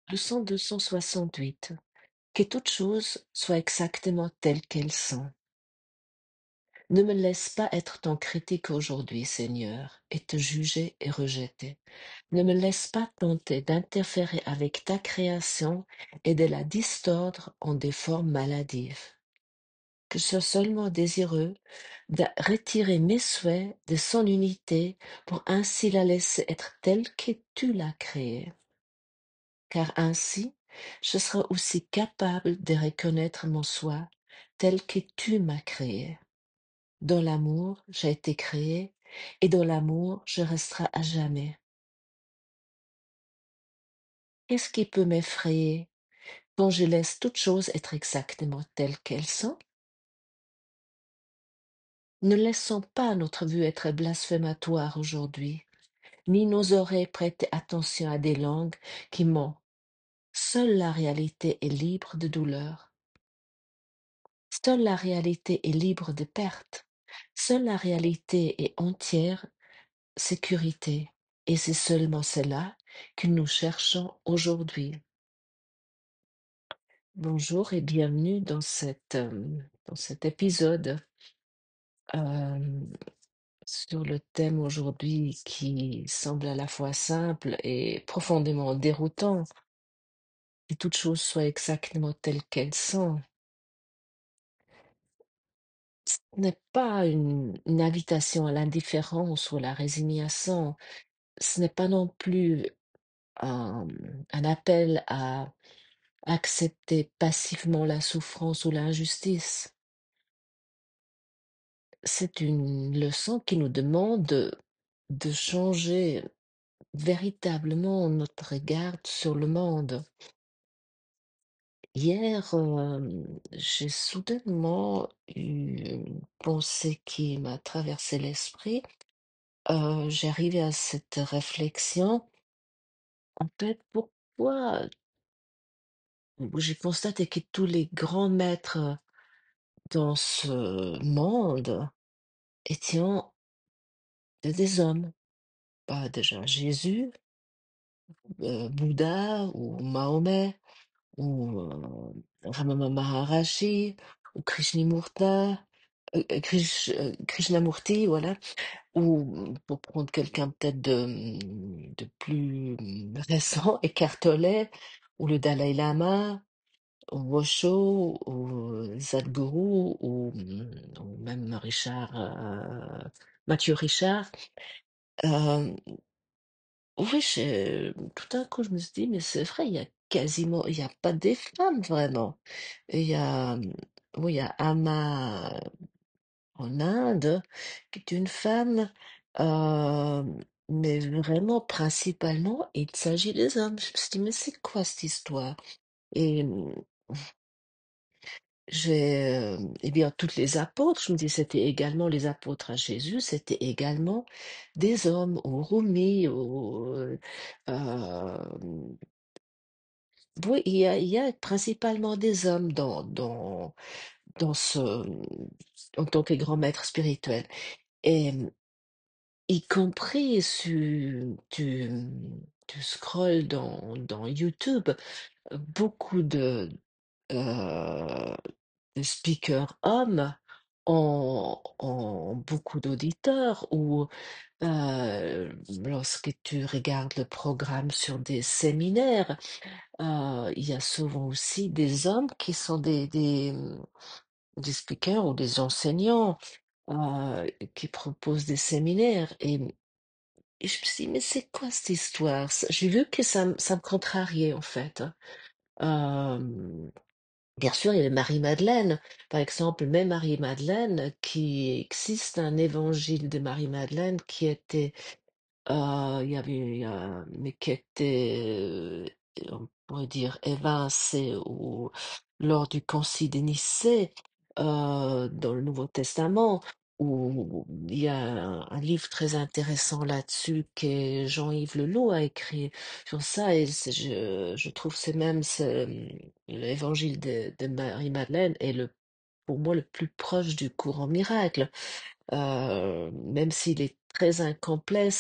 Leçon 268. Que toutes choses soient exactement telles qu'elles sont. Ne me laisse pas être ton critique aujourd'hui, Seigneur, et te juger et rejeter. Ne me laisse pas tenter d'interférer avec ta création et de la distordre en des formes maladives. Que je sois seulement désireux de retirer mes souhaits de son unité pour ainsi la laisser être telle que tu l'as créée. Car ainsi, je serai aussi capable de reconnaître mon soi tel que tu m'as créé. Dans l'amour, j'ai été créé, et dans l'amour, je resterai à jamais. Qu'est-ce qui peut m'effrayer quand je laisse toutes choses être exactement telles qu'elles sont? Ne laissons pas notre vue être blasphématoire aujourd'hui, ni nos oreilles prêter attention à des langues qui mentent. Seule la réalité est libre de douleur. Seule la réalité est libre de perte. Seule la réalité est entière sécurité. Et c'est seulement cela que nous cherchons aujourd'hui. Bonjour et bienvenue dans cet épisode euh, sur le thème aujourd'hui qui semble à la fois simple et profondément déroutant. Que toutes choses soient exactement telles qu'elles sont. Ce n'est pas une invitation à l'indifférence ou à la résignation. Ce n'est pas non plus un appel à accepter passivement la souffrance ou l'injustice. C'est une leçon qui nous demande de changer véritablement notre regard sur le monde. Hier, j'ai soudainement eu une pensée qui m'a traversé l'esprit. J'ai arrivé à cette réflexion. En fait, pourquoi j'ai constaté que tous les grands maîtres dans ce monde étaient des hommes? Bah, déjà Jésus, Bouddha ou Mahomet ou Ramana Maharaji ou Krishnamurti, voilà. Ou pour prendre quelqu'un peut-être de plus récent, Eckhart Tolle ou le Dalai Lama ou Osho ou Sadhguru ou même Mathieu Richard. Euh, oui, tout d'un coup, je me suis dit, mais c'est vrai, il y a pas des femmes vraiment. Et oui, il y a Amma en Inde, qui est une femme, euh, mais vraiment, principalement, il s'agit des hommes. Je me suis dit, mais c'est quoi cette histoire? Et eh bien, toutes les apôtres, je me dis, c'était également les apôtres à Jésus, c'était également des hommes, ou Rumi, euh, oui, il y a principalement des hommes dans en tant que grand maître spirituel. Et y compris si tu scrolles dans YouTube, beaucoup euh, de speakers hommes ont beaucoup d'auditeurs ou lorsque tu regardes le programme sur des séminaires, il y a souvent aussi des hommes qui sont des speakers ou des enseignants qui proposent des séminaires. Et je me suis dit, mais c'est quoi cette histoire? J'ai vu que ça me contrariait en fait. Euh, Bien sûr, il y avait Marie-Madeleine. Par exemple, même Marie-Madeleine, qui existe un évangile de Marie-Madeleine qui était mais qui était, on pourrait dire, évincé lors du Concile de Nicée, dans le Nouveau Testament, où il y a un livre très intéressant là-dessus que Jean-Yves Leloup a écrit sur ça, et je trouve c'est même l'évangile de Marie-Madeleine est pour moi le plus proche du courant miracle. Même s'il est très incomplet,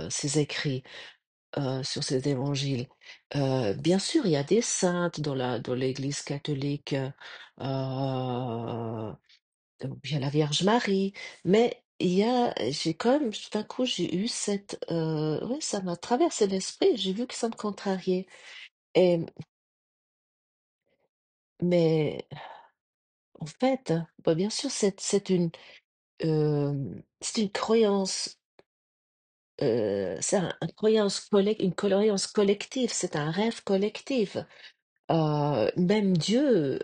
ses écrits sur cet évangile. Bien sûr, il y a des saintes dans l'Église catholique, il y a la Vierge Marie, mais j'ai quand même, d'un coup, j'ai eu ouais, ça m'a traversé l'esprit, j'ai vu que ça me contrariait. Et, mais en fait, bah, bien sûr, c'est une croyance, c'est une croyance collective, c'est un rêve collectif. Même Dieu,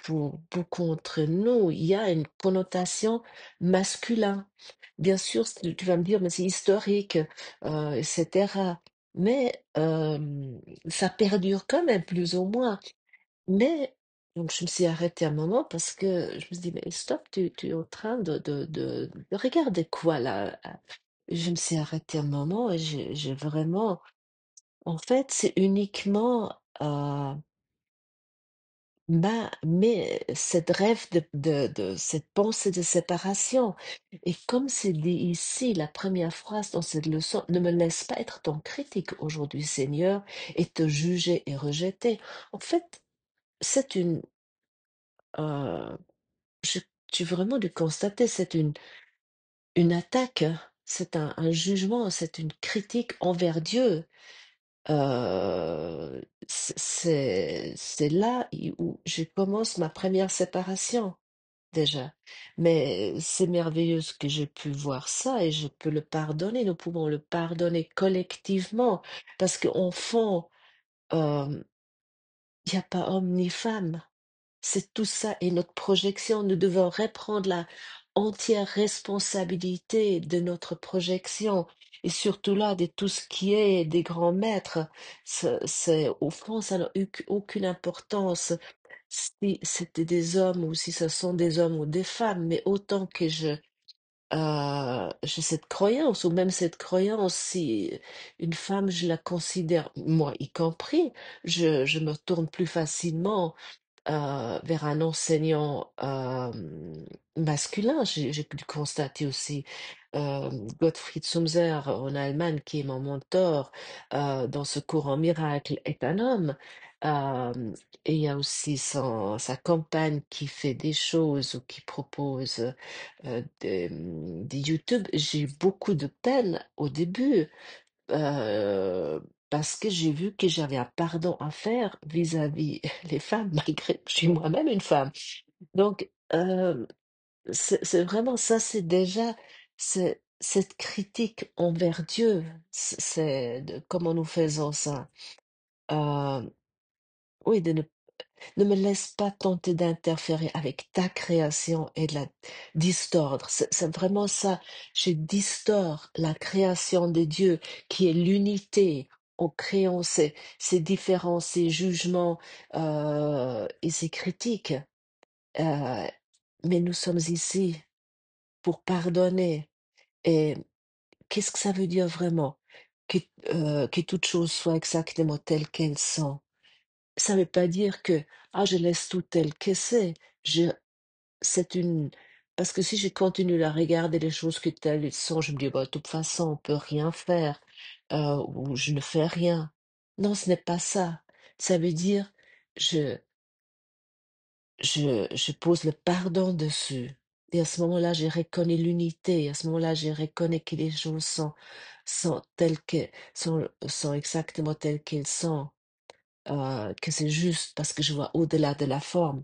pour beaucoup d'entre nous, il y a une connotation masculin. Bien sûr, tu vas me dire, mais c'est historique, etc. Mais ça perdure quand même, plus ou moins. Mais donc je me suis arrêtée un moment parce que je me suis dit, mais stop, tu es en train de regarder quoi là? Je me suis arrêtée un moment et j'ai vraiment, en fait, c'est uniquement cette rêve de cette pensée de séparation. Et comme c'est dit ici, la première phrase dans cette leçon, ne me laisse pas être ton critique aujourd'hui, Seigneur, et te juger et rejeter. En fait, c'est euh, je- j'ai vraiment dû constater, c'est une attaque, hein. C'est un jugement, c'est une critique envers Dieu. C'est là où je commence ma première séparation déjà. Mais c'est merveilleux que j'ai pu voir ça et je peux le pardonner. Nous pouvons le pardonner collectivement parce qu'en fond, il n'y a pas homme ni femme. C'est tout ça et notre projection. Nous devons reprendre la entière responsabilité de notre projection et surtout là de tout ce qui est des grands maîtres. Au fond, ça n'a eu aucune importance si c'était des hommes ou si ce sont des hommes ou des femmes, mais autant que j'ai cette croyance, ou même cette croyance, si une femme, je la considère, moi y compris, je me tourne plus facilement vers un enseignant masculin. J'ai pu constater aussi Gottfried Sumser en Allemagne, qui est mon mentor dans ce cours en miracle, est un homme. Euh, et il y a aussi sa compagne qui fait des choses ou qui propose des YouTube. J'ai eu beaucoup de peine au début Heu, parce que j'ai vu que j'avais un pardon à faire vis-à-vis les femmes, malgré que je suis moi-même une femme. Donc, c'est vraiment ça, c'est déjà cette critique envers Dieu, c'est de comment nous faisons ça. Heu, oui, ne me laisse pas tenter d'interférer avec ta création et de la distordre. C'est vraiment ça. Je distord la création de Dieu qui est l'unité en créant ces différences, ces jugements et ces critiques. Euh, mais nous sommes ici pour pardonner. Et qu'est-ce que ça veut dire vraiment? Que, que toutes choses soient exactement telles qu'elles sont. Ça veut pas dire que, ah, je laisse tout tel que c'est. Je c'est une parce que si je continue à regarder les choses que telles sont, je me dis: «Bah, de toute façon, on peut rien faire, ou je ne fais rien». Non, ce n'est pas ça. Ça veut dire, je je pose le pardon dessus et à ce moment-là, je reconnais l'unité. À ce moment-là, je reconnais que les choses sont telles que sont exactement telles qu'elles sont. Que c'est juste parce que je vois au-delà de la forme.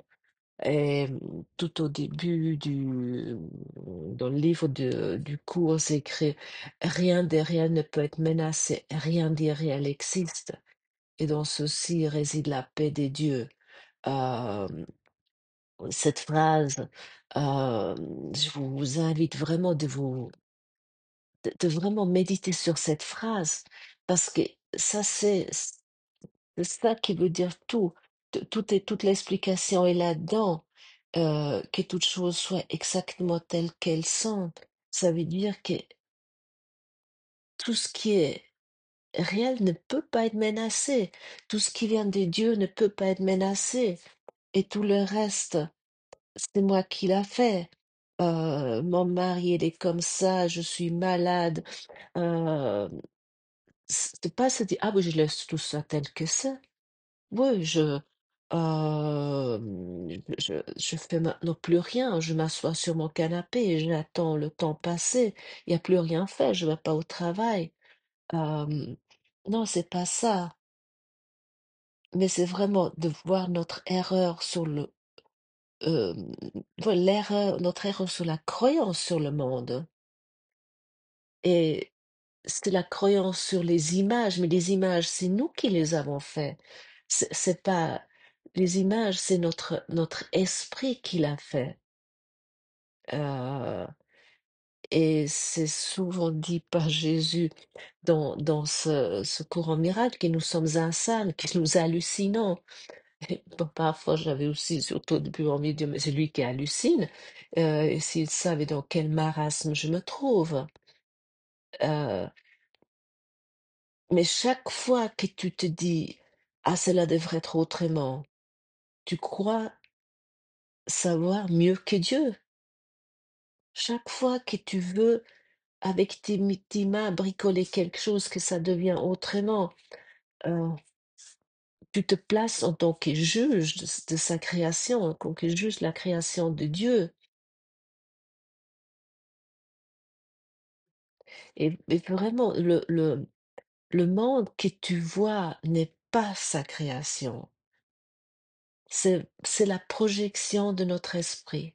Et tout au début dans le livre du cours, c'est écrit rien de réel ne peut être menacé, rien d'irréel existe. Et dans ceci réside la paix des dieux. Euh, cette phrase, je vous invite vraiment de vraiment méditer sur cette phrase parce que ça, c'est ça qui veut dire tout. Toute l'explication est là-dedans. Que toutes choses soient exactement telles qu'elles sont. Ça veut dire que tout ce qui est réel ne peut pas être menacé. Tout ce qui vient de Dieu ne peut pas être menacé. Et tout le reste, c'est moi qui l'a fait. Mon mari, il est comme ça, je suis malade. Heu, c'est pas se dire: «Ah oui, je laisse tout ça tel que c'est». Oui, je fais maintenant plus rien. Je m'assois sur mon canapé et j'attends le temps passer. Il y a plus rien fait, je vais pas au travail. Hem, non, c'est pas ça, mais c'est vraiment de voir notre erreur sur le hem, notre erreur sur la croyance sur le monde et c'est la croyance sur les images, mais les images, c'est nous qui les avons fait. C'est pas les images, c'est notre esprit qui l'a fait. Heu et c'est souvent dit par Jésus dans ce courant miracle que nous sommes insanes, que nous hallucinons. Et bon, parfois, j'avais aussi, surtout au début, envie de dire: «Mais c'est lui qui hallucine, et s'il savait dans quel marasme je me trouve». Heu, mais chaque fois que tu te dis: «Ah, cela devrait être autrement», tu crois savoir mieux que Dieu. Chaque fois que tu veux, avec tes mains, bricoler quelque chose, que ça devient autrement, heu, tu te places en tant que juge de sa création, en tant que juge de la création de Dieu et vraiment le monde que tu vois n'est pas sa création. C'est la projection de notre esprit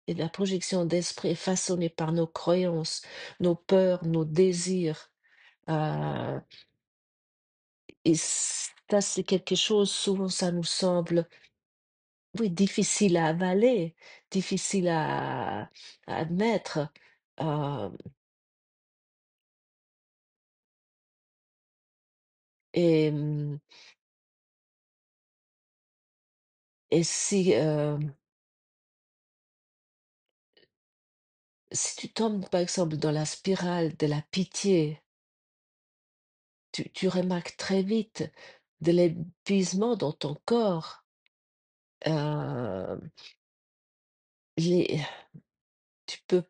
et la projection d'esprit est façonnée par nos croyances, nos peurs, nos désirs, heu et ça, c'est quelque chose, souvent, ça nous semble, oui, difficile à avaler, difficile à admettre, heu et et si tu tombes, par exemple, dans la spirale de la pitié, tu remarques très vite de l'épuisement dans ton corps. Heu, les tu peux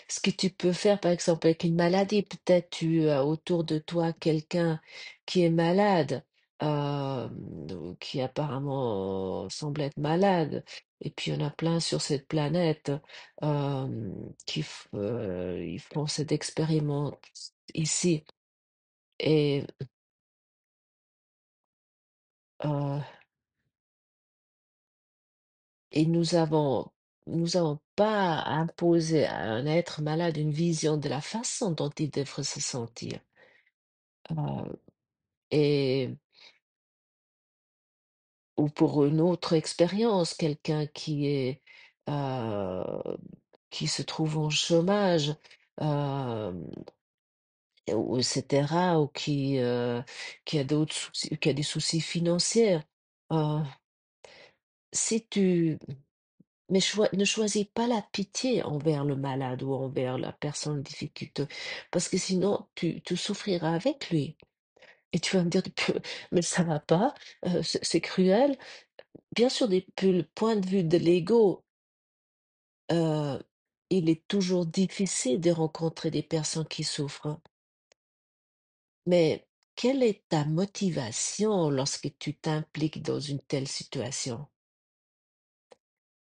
ce que tu peux faire, par exemple, avec une maladie, peut-être tu as autour de toi quelqu'un qui est malade, ou qui apparemment semble être malade et puis il y en a plein sur cette planète, ils font cet expériment ici et heu et nous avons pas à imposer à un être malade une vision de la façon dont il devrait se sentir. Heu et ou pour une autre expérience, quelqu'un heu, qui se trouve en chômage, hem, ou et cetera, ou qui a d'autres soucis, qui a des soucis financiers. Heu, si tu mais ne choisis pas la pitié envers le malade ou envers la personne en difficulté, parce que sinon tu souffriras avec lui et tu vas me dire: «Mais ça va pas, c'est cruel». Bien sûr, depuis le point de vue de l'ego, heu, il est toujours difficile de rencontrer des personnes qui souffrent, hein. Mais quelle est ta motivation lorsque tu t'impliques dans une telle situation?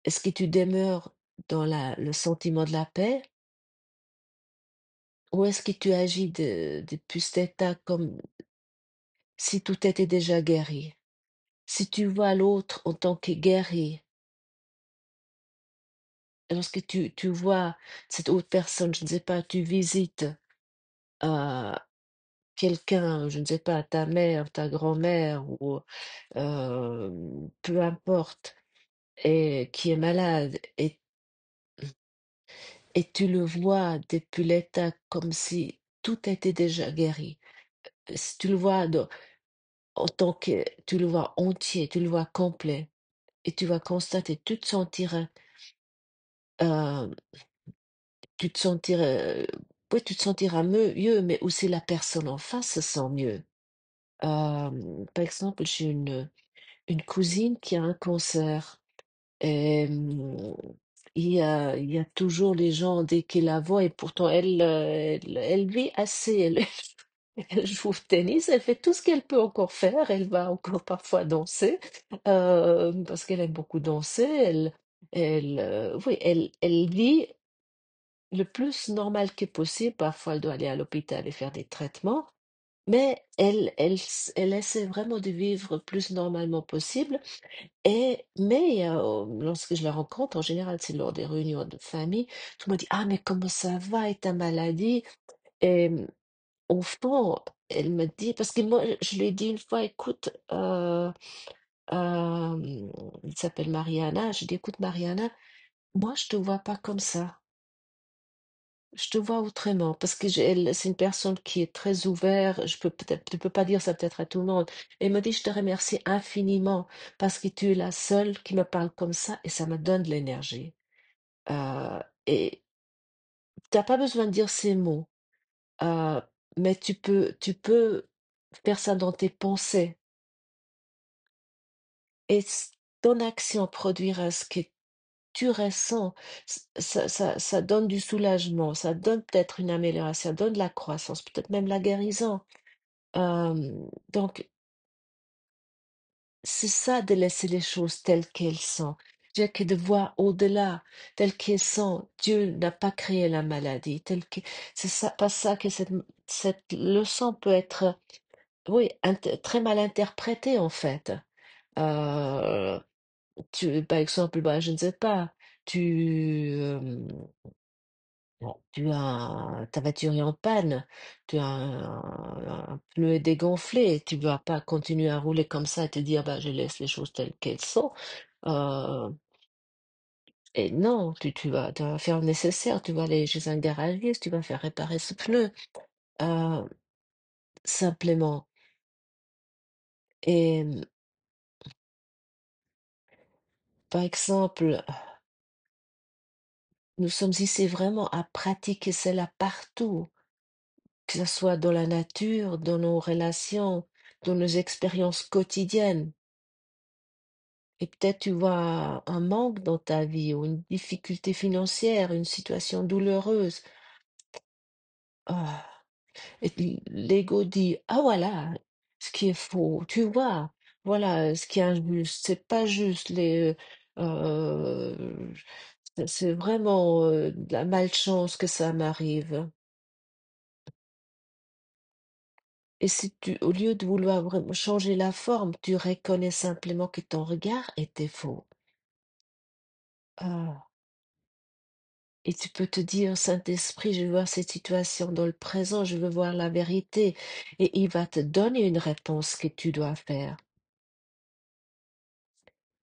Est-ce que tu demeures dans le sentiment de la paix? Ou est-ce que tu agis depuis cet état comme si tout était déjà guéri? Si tu vois l'autre en tant que guéri, lorsque tu vois cette autre personne, je ne sais pas, tu visites, heu, quelqu'un, je ne sais pas, ta mère, ta grand-mère ou peu importe et qui est malade et tu le vois depuis l'état comme si tout était déjà guéri. Si tu le vois en tant que tu le vois entier, tu le vois complet et tu vas constater, heu, tu te sentirais, oui, tu te sentiras mieux, mais aussi la personne en face se sent mieux. Par exemple, j'ai une cousine qui a un cancer et il y a toujours les gens dès qu'ils la voient et pourtant elle vit assez. Elle joue au tennis, elle fait tout ce qu'elle peut encore faire. Elle va encore parfois danser parce qu'elle aime beaucoup danser. Oui, elle vit le plus normal que possible. Parfois, elle doit aller à l'hôpital et faire des traitements, mais elle essaie vraiment de vivre plus normalement possible. Mais lorsque je la rencontre, en général, c'est lors des réunions de famille, tout le monde dit: «Ah, mais comment ça va et ta maladie?» Et au fond, elle me dit parce que moi, je lui ai dit une fois: «Écoute, elle s'appelle Mariana». Je dis: «Écoute Mariana, moi je te vois pas comme ça. Je te vois autrement». Parce que c'est une personne qui est très ouverte. Je peux pas dire ça peut-être à tout le monde. Elle me dit: «Je te remercie infiniment parce que tu es la seule qui me parle comme ça et ça me donne de l'énergie». Et tu as pas besoin de dire ces mots, heu, mais tu peux faire ça dans tes pensées et ton action produira ce que tu ressens. Ça donne du soulagement, ça donne peut-être une amélioration, ça donne de la croissance, peut-être même la guérison. Donc c'est ça de laisser les choses telles qu'elles sont. J'ai que de voir au-delà, telles qu'elles sont. Dieu n'a pas créé la maladie, telle que c'est ça pas ça que cette leçon peut être, oui, très mal interprétée en fait. Heu, par exemple, bah, je ne sais pas, tu as ta voiture est en panne, tu as un pneu est dégonflé, tu vas pas continuer à rouler comme ça et te dire: «Bah, je laisse les choses telles qu'elles sont». Heu et non, tu vas faire le nécessaire, tu vas aller chez un garagiste, tu vas faire réparer ce pneu, heu, simplement. Et par exemple, nous sommes ici vraiment à pratiquer cela partout, que ce soit dans la nature, dans nos relations, dans nos expériences quotidiennes. Et peut-être tu vois un manque dans ta vie ou une difficulté financière, une situation douloureuse. Ah, et l'ego dit, ah voilà, ce qui est faux, tu vois, voilà, ce qui est injuste, c'est pas juste c'est vraiment de la malchance que ça m'arrive. Et si tu, au lieu de vouloir vraiment changer la forme, tu reconnais simplement que ton regard était faux. Ah. Et tu peux te dire: «Saint-Esprit, je veux voir cette situation dans le présent, je veux voir la vérité» et il va te donner une réponse que tu dois faire.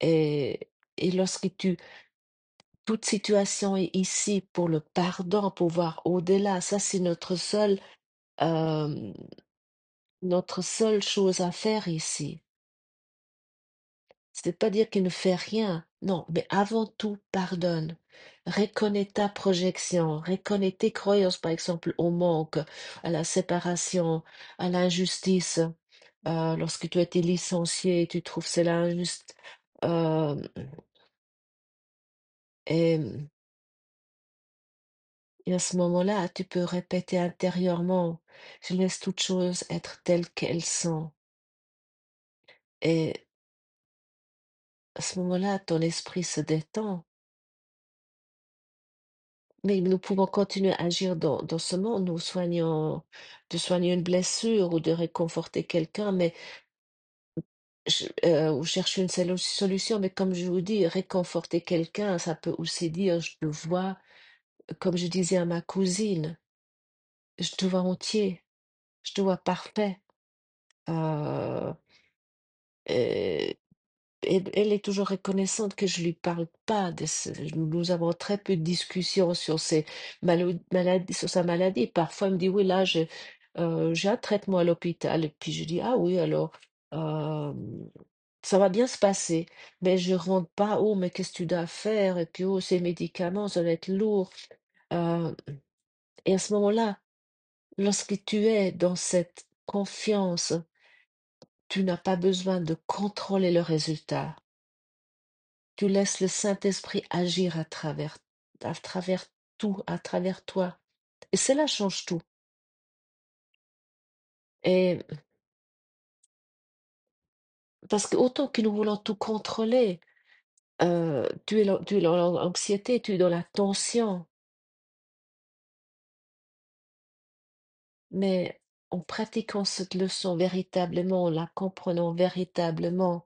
Et lorsque toute situation est ici pour le pardon, pour voir au-delà, ça c'est hem, notre seule chose à faire ici. C'est pas dire qu'il ne fait rien, non, mais avant tout, pardonne. Reconnais ta projection, reconnais tes croyances, par exemple, au manque, à la séparation, à l'injustice. Lorsque tu as été licencié, tu trouves cela injuste. Euh, et, et à ce moment-là, tu peux répéter intérieurement, je laisse toutes choses être telles qu'elles sont. Et à ce moment-là, ton esprit se détend. Mais nous pouvons continuer à agir dans ce monde, de soigner une blessure ou de réconforter quelqu'un, mais ou chercher une solution. Mais comme je vous dis, réconforter quelqu'un, ça peut aussi dire, je te vois, comme je disais à ma cousine, je te vois entier, je te vois parfait. Euh, et elle est toujours reconnaissante que je lui parle pas de ce nous avons très peu de discussions sur ses maladies sur sa maladie. Parfois, elle me dit: «Oui, là, j'ai un traitement à l'hôpital» et puis je dis: «Ah oui, alors, hem, ça va bien se passer». Mais je rentre pas: «Oh, mais qu'est-ce que tu dois faire?» et puis: «Oh, ces médicaments, ça va être lourd». Heu et à ce moment-là, lorsque tu es dans cette confiance, tu n'as pas besoin de contrôler le résultat. Tu laisses le Saint-Esprit agir à travers à travers tout, à travers toi. Et cela change tout. Et parce que autant que nous voulons tout contrôler, tu es dans l'anxiété, tu es dans la tension, mais en pratiquant cette leçon véritablement, en la comprenant véritablement,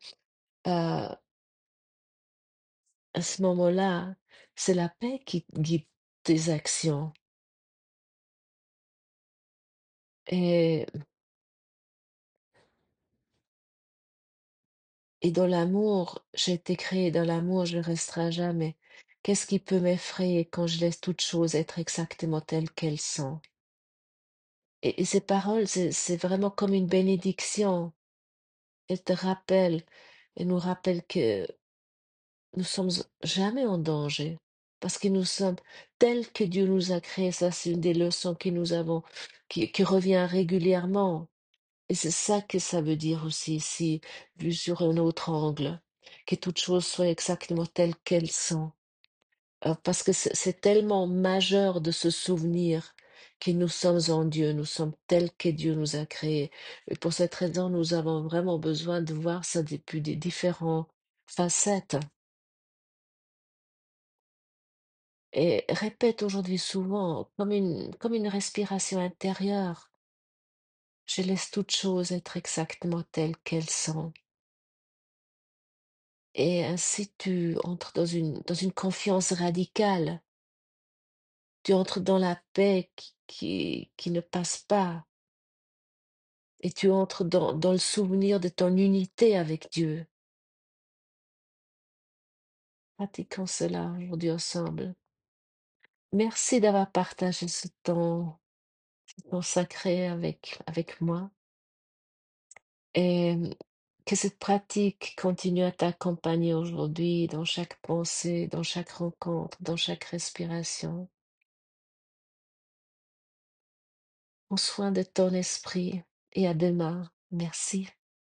à ce moment-là, c'est la paix qui guide tes actions. Et et dans l'amour, j'ai été créée dans l'amour, je le resterai à jamais. Qu'est-ce qui peut m'effrayer quand je laisse toutes choses être exactement telles qu'elles sont? Et ces paroles, c'est vraiment comme une bénédiction. Elles te rappellent, elles nous rappellent que nous sommes jamais en danger parce que nous sommes tels que Dieu nous a créés. Ça, c'est une des leçons que nous avons, qui revient régulièrement. Et c'est ça que ça veut dire aussi ici, vu sur un autre angle, que toutes choses soient exactement telles qu'elles sont. Parce que c'est tellement majeur de se souvenir que nous sommes en Dieu, nous sommes tels que Dieu nous a créés. Et pour cette raison, nous avons vraiment besoin de voir ça depuis des différentes facettes. Et répète aujourd'hui souvent, comme une respiration intérieure, je laisse toutes choses être exactement telles qu'elles sont. Et ainsi tu entres dans une confiance radicale. Tu entres dans la paix qui ne passe pas. Et tu entres dans le souvenir de ton unité avec Dieu. Pratiquons cela aujourd'hui ensemble. Merci d'avoir partagé ce temps sacré avec moi. Et que cette pratique continue à t'accompagner aujourd'hui dans chaque pensée, dans chaque rencontre, dans chaque respiration. Prends soin de ton esprit et à demain. Merci.